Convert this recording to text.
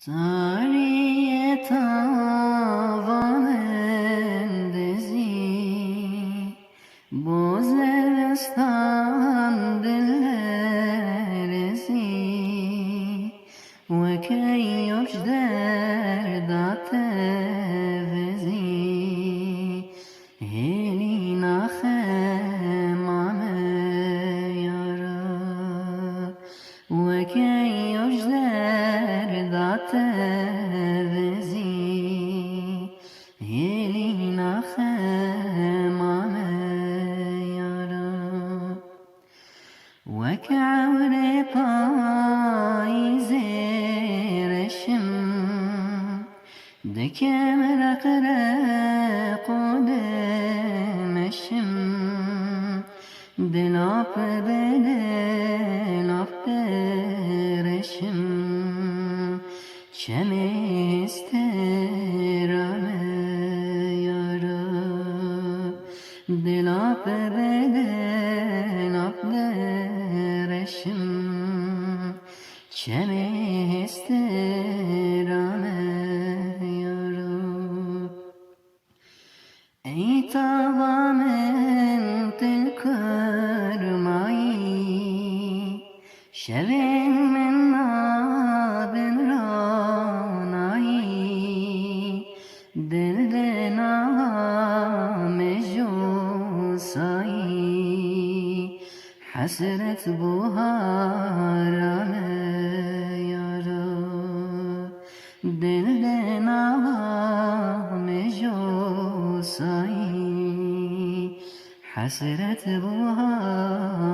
Tariye tavanın dizi, Bozaristan dillerisi, ve key yoşder datevezi, helina khemame yara, ve key yoşder datevezi, helina khemame yara. وكعور پاییز رشم دکم رقرق و دمشم دلاپ به دلاپ درشم چم استرام یارا دلاپ به دلاپ درشم چم استرام یارا ای تابامن دل کرمایی شب من نابن رانایی دل دنام جوسایی حسرت بوهارم یارا دل دنام جوسایی حسرت بوهارم